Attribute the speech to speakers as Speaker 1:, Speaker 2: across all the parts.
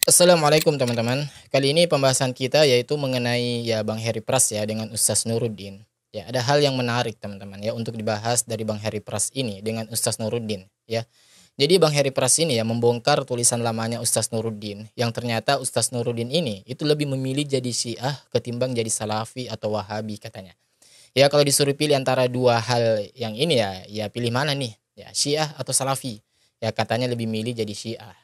Speaker 1: Assalamualaikum teman-teman. Kali ini pembahasan kita yaitu mengenai ya Bang Heri Pras ya dengan Ustaz Nuruddin. Ya, ada hal yang menarik teman-teman ya untuk dibahas dari Bang Heri Pras ini dengan Ustaz Nuruddin ya. Jadi Bang Heri Pras ini ya membongkar tulisan lamanya Ustaz Nuruddin yang ternyata Ustaz Nuruddin ini itu lebih memilih jadi Syiah ketimbang jadi Salafi atau Wahabi katanya. Ya kalau disuruh pilih antara dua hal yang ini ya pilih mana nih? Ya Syiah atau Salafi? Ya katanya lebih milih jadi Syiah.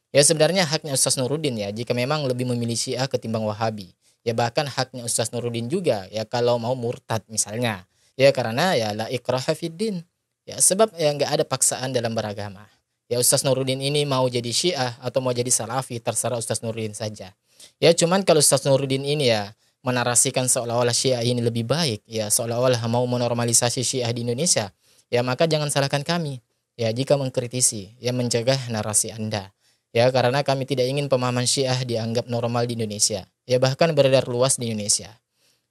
Speaker 1: Ya sebenarnya haknya Ustaz Nuruddin ya jika memang lebih memilih Syiah ketimbang Wahabi. Ya bahkan haknya Ustaz Nuruddin juga ya kalau mau murtad misalnya. Ya karena ya la ikraha fiddin. Ya sebab ya nggak ada paksaan dalam beragama. Ya Ustaz Nuruddin ini mau jadi Syiah atau mau jadi Salafi terserah Ustaz Nuruddin saja. Ya cuman kalau Ustaz Nuruddin ini ya menarasikan seolah-olah Syiah ini lebih baik, ya seolah-olah mau menormalisasi Syiah di Indonesia, ya maka jangan salahkan kami. Ya jika mengkritisi, ya mencegah narasi Anda. Ya, karena kami tidak ingin pemahaman Syiah dianggap normal di Indonesia. Ya, bahkan beredar luas di Indonesia.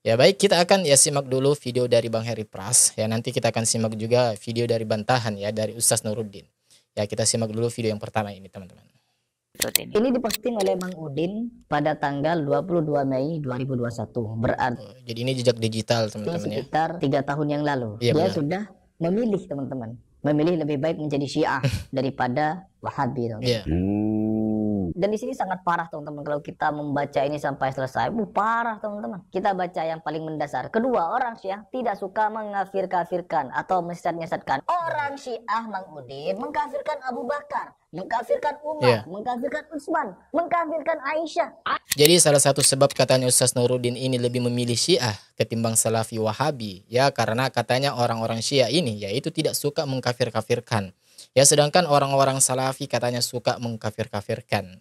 Speaker 1: Ya, baik kita akan ya simak dulu video dari Bang Heri Pras. Ya, nanti kita akan simak juga video dari bantahan ya dari Ustaz Nuruddin. Ya, kita simak dulu video yang pertama ini, teman-teman.
Speaker 2: Ini diposting oleh Mang Udin pada tanggal 22 Mei 2021. Berarti
Speaker 1: jadi ini jejak digital, teman-teman ya.
Speaker 2: Sekitar 3 tahun yang lalu.
Speaker 1: Ya,
Speaker 2: dia
Speaker 1: benar.
Speaker 2: Sudah memilih, teman-teman. Memilih lebih baik menjadi Syiah daripada Wahabi, teman-teman.
Speaker 1: Yeah.
Speaker 2: Dan di sini sangat parah, teman-teman. Kalau kita membaca ini sampai selesai, parah, teman-teman. Kita baca yang paling mendasar. Kedua, orang Syiah tidak suka mengkafir-kafirkan atau menyesat-nyesatkan. Orang Syiah Mang Udin mengkafirkan Abu Bakar, mengkafirkan Umar, mengkafirkan Utsman, mengkafirkan Aisyah.
Speaker 1: Jadi salah satu sebab katanya Ustaz Nuruddin ini lebih memilih Syiah ketimbang Salafi Wahabi ya karena katanya orang-orang Syiah ini yaitu tidak suka mengkafir-kafirkan. Ya sedangkan orang-orang Salafi katanya suka mengkafir-kafirkan.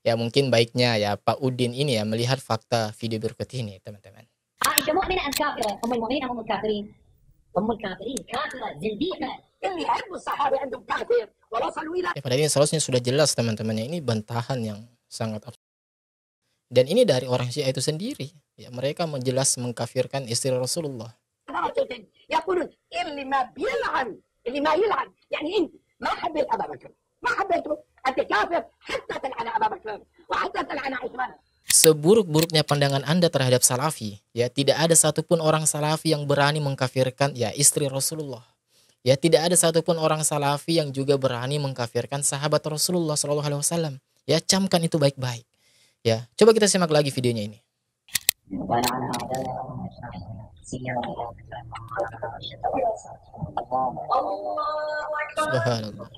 Speaker 1: Ya mungkin baiknya ya Pak Udin ini ya melihat fakta video berikut ini, teman-teman.
Speaker 3: Aisyah mu'minah am kafirah? Ummul mu'minin am ummul kafirin? Ummul kafirin kafirah zindiqah. اللي يحبوا الصحابة عندهم كافر ووصلوا إلى.
Speaker 1: Ya padahal ini seharusnya sudah jelas teman-temannya, ini bantahan yang sangat absurd. Dan ini dari orang Syiah itu sendiri. Ya mereka menjelas mengkafirkan istri Rasulullah.
Speaker 3: يقولون اللي ما بيلعن اللي ما يلعن يعني انت ما حبيت ابا بكر ما حبيته انت كافر حتى تلعن ابا بكر وحتى تلعن عثمان.
Speaker 1: Seburuk-buruknya pandangan Anda terhadap Salafi, ya tidak ada satupun orang Salafi yang berani mengkafirkan ya istri Rasulullah. Ya tidak ada satupun orang Salafi yang juga berani mengkafirkan sahabat Rasulullah SAW. Ya camkan itu baik-baik. Ya coba kita simak lagi videonya ini. Subhanallah.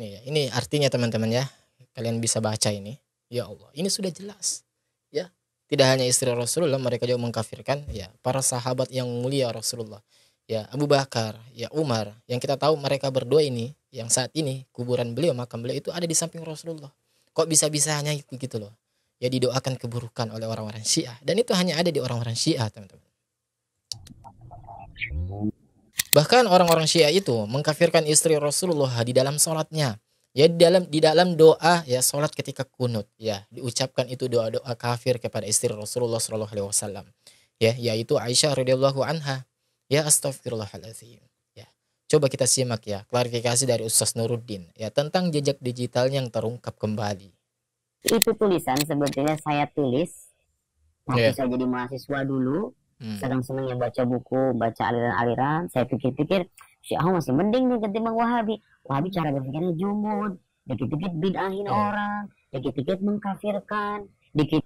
Speaker 1: Ini artinya teman-teman ya. Kalian bisa baca ini. Ya Allah, ini sudah jelas. Ya, tidak hanya istri Rasulullah, mereka juga mengkafirkan ya para sahabat yang mulia Rasulullah. Ya, Abu Bakar, ya Umar, yang kita tahu mereka berdua ini yang saat ini kuburan beliau, makam beliau itu ada di samping Rasulullah. Kok bisa-bisanya itu gitu loh. Ya didoakan keburukan oleh orang-orang Syiah dan itu hanya ada di orang-orang Syiah, teman-teman. Bahkan orang-orang Syiah itu mengkafirkan istri Rasulullah di dalam sholatnya. Ya di dalam doa ya sholat ketika kunut ya diucapkan itu doa-doa kafir kepada istri Rasulullah SAW. Ya yaitu Aisyah radhiyallahu anha. Ya astagfirullahaladzim. Ya coba kita simak ya klarifikasi dari Ustaz Nuruddin ya tentang jejak digital yang terungkap kembali.
Speaker 2: Itu tulisan sebetulnya saya tulis waktu saya jadi mahasiswa dulu. Senang-senangnya baca buku, baca aliran-aliran. Saya pikir-pikir Syiah masih mending nih ketimbang Wahabi. Wahabi cara berpikirnya jumud, dikit-dikit bid'ahin orang, dikit-dikit mengkafirkan, dikit.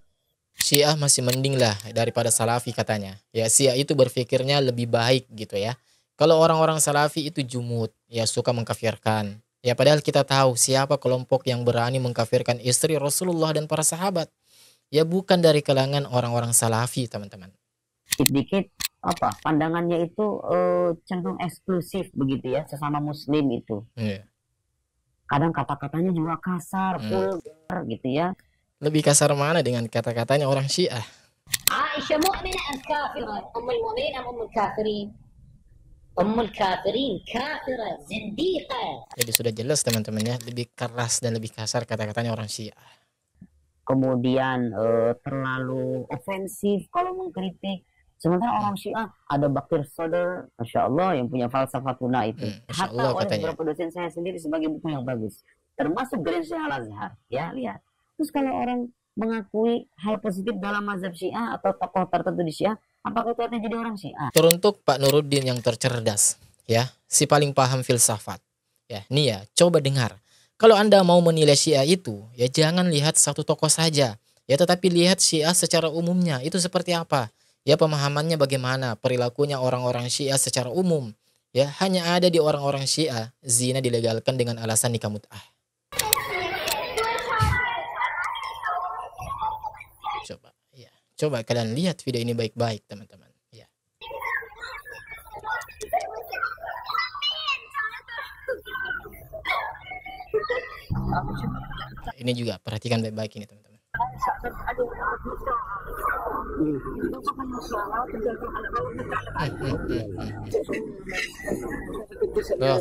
Speaker 1: Syiah masih mending lah daripada Salafi katanya. Ya Syiah itu berpikirnya lebih baik gitu ya. Kalau orang-orang Salafi itu jumud, ya suka mengkafirkan. Ya padahal kita tahu siapa kelompok yang berani mengkafirkan istri Rasulullah dan para sahabat. Ya bukan dari kalangan orang-orang Salafi, teman-teman.
Speaker 2: Dikit-dikit apa pandangannya itu cenderung eksklusif begitu ya sesama muslim itu. Kadang kata-katanya juga kasar, vulgar gitu ya.
Speaker 1: Lebih kasar mana dengan kata-katanya orang Syiah?
Speaker 3: Aisyah mu'minah am kafirah? Ummul mu'minin am ummul kafirin? Ummul kafirin kafirah zindiqah.
Speaker 1: Jadi sudah jelas teman-teman ya, lebih keras dan lebih kasar kata-katanya orang Syiah.
Speaker 2: Kemudian terlalu ofensif kalau mengkritik. Sementara orang Syiah ada Bakir Sadr, Masya Allah, yang punya falsafah tuna itu.
Speaker 1: Masya Allah,
Speaker 2: Hatta oleh
Speaker 1: katanya.
Speaker 2: beberapa dosen saya sendiri sebagai buku yang bagus.
Speaker 4: termasuk Grand Syekh Al-Azhar. Ya, lihat. Terus kalau orang mengakui hal positif dalam mazhab Syiah atau tokoh tertentu di Syiah, apakah itu artinya jadi orang Syiah?
Speaker 1: Teruntuk Pak Nuruddin yang tercerdas, ya, si paling paham filsafat. Ya, nih ya, coba dengar. Kalau Anda mau menilai Syiah itu, ya jangan lihat satu tokoh saja, ya tetapi lihat Syiah secara umumnya itu seperti apa. Ya pemahamannya bagaimana, perilakunya orang-orang Syiah secara umum. Ya, hanya ada di orang-orang Syiah zina dilegalkan dengan alasan nikah mut'ah. Coba kalian lihat video ini baik-baik, teman-teman. Ya. Ini juga perhatikan baik-baik ini, teman-teman.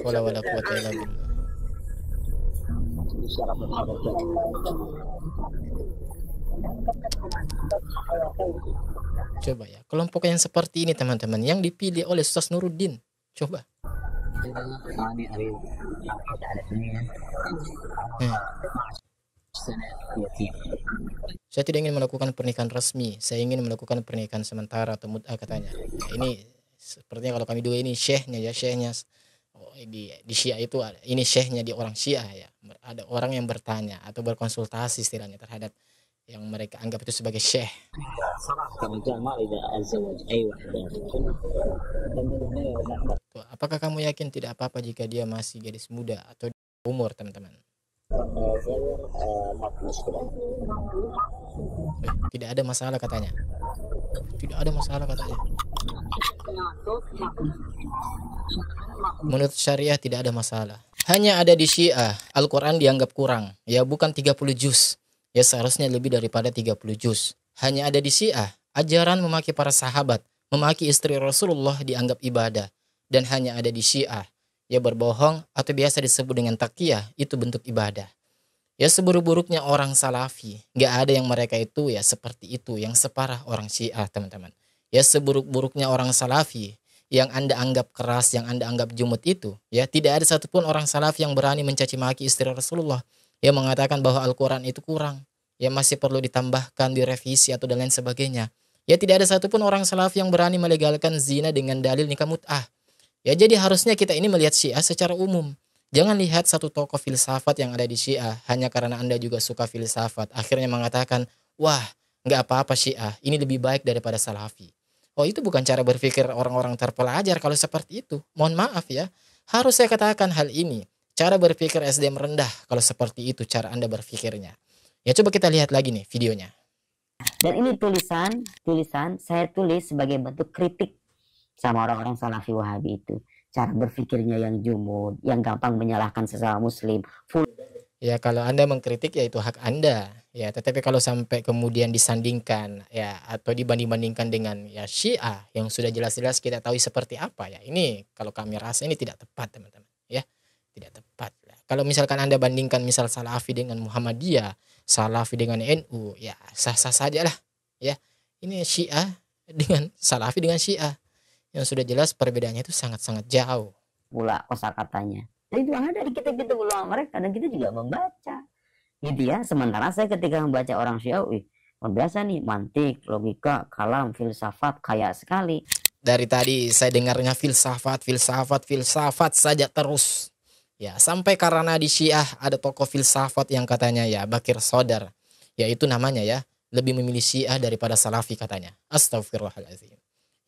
Speaker 1: Wala wala quwwata illa billah. Coba ya, kelompok yang seperti ini teman-teman yang dipilih oleh Ustaz Nuruddin. Coba. Saya tidak ingin melakukan pernikahan resmi, saya ingin melakukan pernikahan sementara atau mut'ah katanya. Nah, ini sepertinya kalau kami dua ini syekhnya ya, syekhnya di Syiah itu ada. Ini syekhnya di orang Syiah ya. Ada orang yang bertanya atau berkonsultasi istilahnya terhadap yang mereka anggap itu sebagai syekh. Apakah kamu yakin tidak apa-apa jika dia masih gadis muda atau umur, teman-teman? Tidak ada masalah katanya. Tidak ada masalah katanya. Menurut syariah tidak ada masalah. Hanya ada di Syiah Al-Quran dianggap kurang. Ya bukan 30 juz. Ya seharusnya lebih daripada 30 juz. Hanya ada di Syiah ajaran memaki para sahabat, memaki istri Rasulullah dianggap ibadah. Dan hanya ada di Syiah ya berbohong atau biasa disebut dengan taqiyah itu bentuk ibadah. Ya seburuk-buruknya orang Salafi, nggak ada yang mereka itu ya seperti itu, yang separah orang Syiah, teman-teman. Ya seburuk-buruknya orang Salafi yang Anda anggap keras, yang Anda anggap jumut itu, ya tidak ada satupun orang Salafi yang berani mencaci maki istri Rasulullah, yang mengatakan bahwa Al-Quran itu kurang, ya masih perlu ditambahkan, direvisi atau dan lain sebagainya. Ya tidak ada satupun orang Salafi yang berani melegalkan zina dengan dalil nikah mut'ah. Ya jadi harusnya kita ini melihat Syiah secara umum. Jangan lihat satu tokoh filsafat yang ada di Syiah hanya karena Anda juga suka filsafat akhirnya mengatakan, wah nggak apa-apa Syiah, ini lebih baik daripada Salafi. Oh itu bukan cara berpikir orang-orang terpelajar kalau seperti itu. Mohon maaf ya, harus saya katakan hal ini. Cara berpikir SDM rendah kalau seperti itu cara Anda berpikirnya. Ya coba kita lihat lagi nih videonya.
Speaker 4: Dan ini tulisan saya tulis sebagai bentuk kritik sama orang-orang Salafi Wahabi itu. Cara berpikirnya yang jumud, yang gampang menyalahkan sesama muslim.
Speaker 1: Ya kalau Anda mengkritik ya itu hak Anda. Ya tetapi kalau sampai kemudian disandingkan ya atau dibanding-bandingkan dengan ya Syiah yang sudah jelas-jelas kita tahu seperti apa ya. Ini kalau kami rasa ini tidak tepat, teman-teman. Ya, tidak tepat. Kalau misalkan Anda bandingkan misal Salafi dengan Muhammadiyah, Salafi dengan NU, ya sah-sah saja lah. Ya, ini Syiah dengan Salafi dengan Syiah. Yang sudah jelas perbedaannya itu sangat-sangat jauh.
Speaker 4: Pula kosakatanya. Dan itu ada di kitab-kitab ulama mereka dan kita juga membaca. Gitu ya. Sementara saya ketika membaca orang Syiah, biasa nih mantik, logika, kalam, filsafat kaya sekali.
Speaker 1: Dari tadi saya dengarnya filsafat saja terus. Ya, sampai karena di Syiah ada tokoh filsafat yang katanya ya Bakir Sodar. Ya itu namanya ya, lebih memilih Syiah daripada Salafi katanya. Astagfirullahaladzim.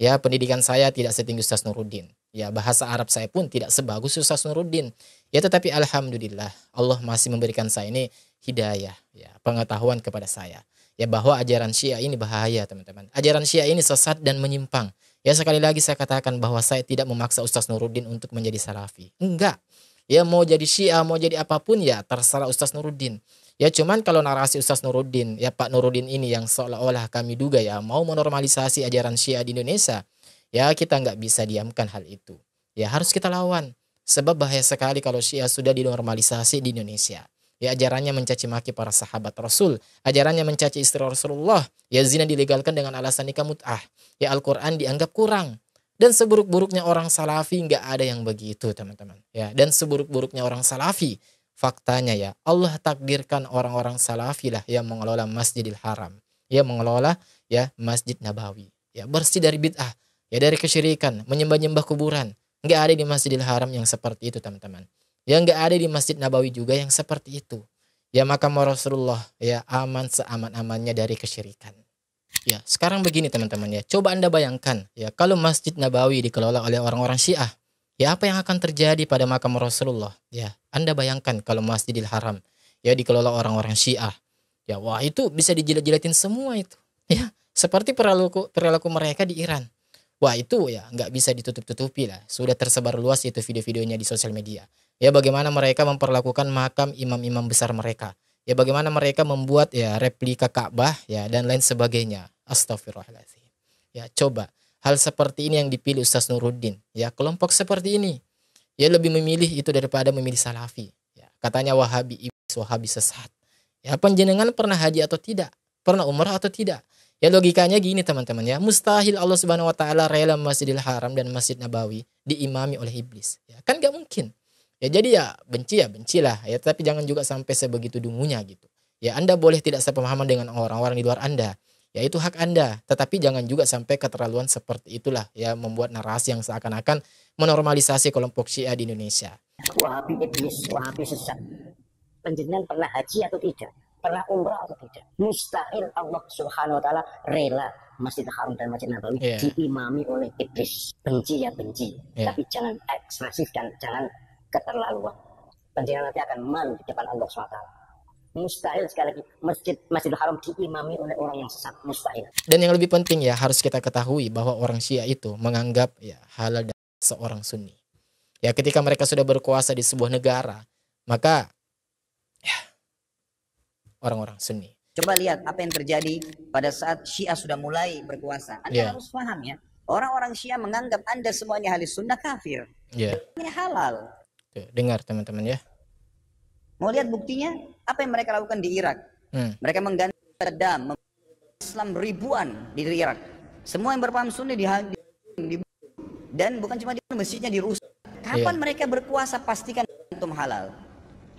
Speaker 1: Ya pendidikan saya tidak setinggi Ustaz Nuruddin. Ya bahasa Arab saya pun tidak sebagus Ustaz Nuruddin. Ya tetapi alhamdulillah Allah masih memberikan saya ini hidayah, ya pengetahuan kepada saya. Ya bahwa ajaran Syiah ini bahaya, teman-teman. Ajaran Syiah ini sesat dan menyimpang. Ya sekali lagi saya katakan bahwa saya tidak memaksa Ustaz Nuruddin untuk menjadi Salafi. Enggak. Ya mau jadi Syiah, mau jadi apapun ya terserah Ustaz Nuruddin. Ya cuman kalau narasi Ustaz Nuruddin, ya Pak Nuruddin ini yang seolah-olah kami duga ya mau menormalisasi ajaran Syiah di Indonesia, ya kita nggak bisa diamkan hal itu. Ya harus kita lawan. Sebab bahaya sekali kalau Syiah sudah dinormalisasi di Indonesia. Ya ajarannya mencaci maki para sahabat Rasul, ajarannya mencaci istri Rasulullah, ya zina dilegalkan dengan alasan nikah mut'ah, ya Al-Quran dianggap kurang. Dan seburuk-buruknya orang Salafi nggak ada yang begitu, teman-teman. Ya dan seburuk-buruknya orang Salafi, faktanya ya, Allah takdirkan orang-orang salafi lah yang mengelola Masjidil Haram, yang mengelola ya Masjid Nabawi, ya bersih dari bid'ah, ya dari kesyirikan, menyembah-nyembah kuburan. Nggak ada di Masjidil Haram yang seperti itu, teman-teman. Ya nggak ada di Masjid Nabawi juga yang seperti itu. Ya makam Rasulullah ya aman seaman-amannya dari kesyirikan. Ya, sekarang begini teman-teman ya. Coba Anda bayangkan ya kalau Masjid Nabawi dikelola oleh orang-orang Syiah, ya apa yang akan terjadi pada makam Rasulullah? Ya, Anda bayangkan kalau Masjidil Haram ya dikelola orang-orang Syiah. Ya, wah itu bisa dijilat-jilatin semua itu. Ya, seperti perilaku mereka di Iran. Wah itu ya nggak bisa ditutup-tutupi lah. Sudah tersebar luas itu video-videonya di sosial media. Ya bagaimana mereka memperlakukan makam imam-imam besar mereka. Ya bagaimana mereka membuat ya replika Ka'bah ya dan lain sebagainya. Astagfirullahaladzim. Ya coba hal seperti ini yang dipilih Ustaz Nuruddin. Ya kelompok seperti ini. Ya lebih memilih itu daripada memilih Salafi. Ya, katanya Wahabi iblis, Wahabi sesat. Ya panjenengan pernah haji atau tidak? Pernah umrah atau tidak? Ya logikanya gini teman-teman ya. Mustahil Allah Subhanahu wa taala rela Masjidil Haram dan Masjid Nabawi diimami oleh iblis. Ya kan gak mungkin. Ya jadi ya bencilah ya, tapi jangan juga sampai sebegitu dungunya gitu. Ya Anda boleh tidak sepemahaman dengan orang-orang di luar Anda. Ya itu hak Anda, tetapi jangan juga sampai keterlaluan seperti itulah ya, membuat narasi yang seakan-akan menormalisasi kelompok Syiah di Indonesia.
Speaker 3: Wahabi iblis, Wahabi sesat. Panjenengan pernah haji atau tidak? Pernah umrah atau tidak? Mustahil Allah Subhanahu wa taala rela Masjidil Haram dan Masjid Nabawi diimami oleh iblis. Benci ya benci, tapi jangan ekspresif dan jangan keterlaluan. Panjenengan nanti akan malu di depan Allah SWT. Mustahil sekali lagi Masjidil Haram diimami oleh orang yang sesat. Mustahil.
Speaker 1: Dan yang lebih penting ya harus kita ketahui bahwa orang Syiah itu menganggap ya halal dan seorang Sunni. Ya ketika mereka sudah berkuasa di sebuah negara, maka ya orang-orang Sunni.
Speaker 5: Coba lihat apa yang terjadi pada saat Syiah sudah mulai berkuasa. Anda harus paham ya. Orang-orang Syiah menganggap Anda semuanya ahli sunnah kafir. Ini halal.
Speaker 1: Tuh, dengar teman-teman ya.
Speaker 5: Mau lihat buktinya? Apa yang mereka lakukan di Irak? Mereka mengganti Saddam, Islam ribuan di Irak. Semua yang berpaham Sunni dan bukan cuma di masjidnya dirusak. Kapan mereka berkuasa pastikan antum halal.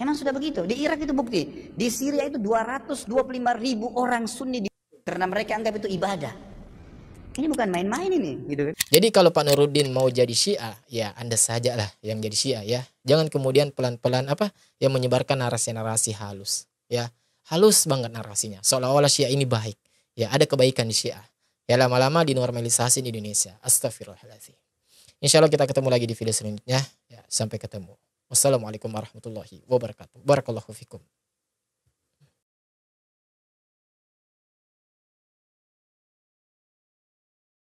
Speaker 5: Emang sudah begitu. Di Irak itu bukti. Di Syria itu 225.000 orang Sunni karena mereka anggap itu ibadah. Ini bukan main-main ini, gitu kan.
Speaker 1: Jadi kalau Pak Nuruddin mau jadi Syiah, ya Anda sajalah yang jadi Syiah ya. Jangan kemudian pelan-pelan yang menyebarkan narasi-narasi halus. Ya, halus banget narasinya. Seolah-olah Syiah ini baik. Ya, ada kebaikan di Syiah. Ya lama-lama dinormalisasi di Indonesia. Astagfirullahaladzim. Insya Allah kita ketemu lagi di video selanjutnya. Ya, sampai ketemu. Wassalamualaikum warahmatullahi wabarakatuh. Barakallahu fikum.